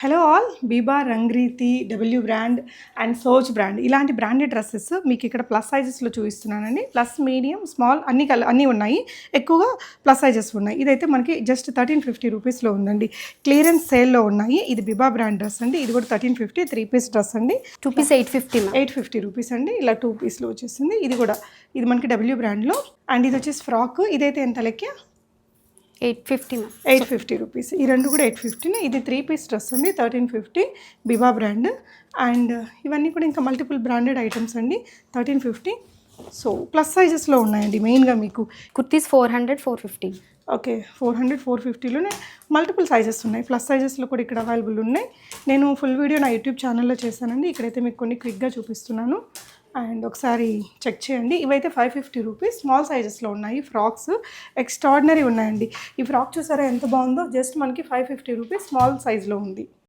Hello all Biba, Rangriti, W brand and సోచ్ brand ఇలాంటి branded dresses మీకు ఇక్కడ ప్లస్ సైజెస్లో చూపిస్తున్నానండి. ప్లస్, మీడియం, స్మాల్ అన్నీ ఉన్నాయి. ఎక్కువగా ప్లస్ సైజెస్ ఉన్నాయి. ఇదైతే మనకి జస్ట్ 1350 రూపీస్లో ఉందండి. క్లియరెన్స్ సేల్లో ఉన్నాయి. ఇది బీబా బ్రాండ్ డ్రెస్ అండి. ఇది కూడా 1350 3 పీస్ డ్రెస్ అండి. 2 పీస్ 850 రూపీస్ అండి. ఇలా 2 పీస్లో వచ్చేసింది. ఇది మనకి డబ్ల్యూ బ్రాండ్లో. అండ్ ఇది వచ్చేసి ఫ్రాక్. ఇదైతే ఎంత లెక్క? 850 రూపీస్. ఈ రెండు కూడా 850. ఇది 3 పీస్ డ్రెస్ అండి. 1350 బిబా బ్రాండ్. అండ్ ఇవన్నీ కూడా ఇంకా మల్టిపుల్ బ్రాండెడ్ ఐటమ్స్ అండి. 1350. సో ప్లస్ సైజెస్లో ఉన్నాయండి మెయిన్గా మీకు. కుర్తీస్ 400, 450. ఓకే, 400, 450లోనే మల్టిపుల్ సైజెస్ ఉన్నాయి. ప్లస్ సైజెస్లో కూడా ఇక్కడ అవైలబుల్ ఉన్నాయి. నేను ఫుల్ వీడియో నా యూట్యూబ్ ఛానల్లో చేశానండి. ఇక్కడైతే మీకు కొన్ని క్విక్గా చూపిస్తున్నాను. అండ్ ఒకసారి చెక్ చేయండి. ఇవైతే 550 రూపీస్ స్మాల్ సైజెస్లో ఉన్నాయి. ఫ్రాక్స్ ఎక్స్ట్రాడినరీ ఉన్నాయండి. ఈ ఫ్రాక్ చూసారా ఎంత బాగుందో. జస్ట్ మనకి 550 రూపీస్ స్మాల్ సైజ్లో ఉంది.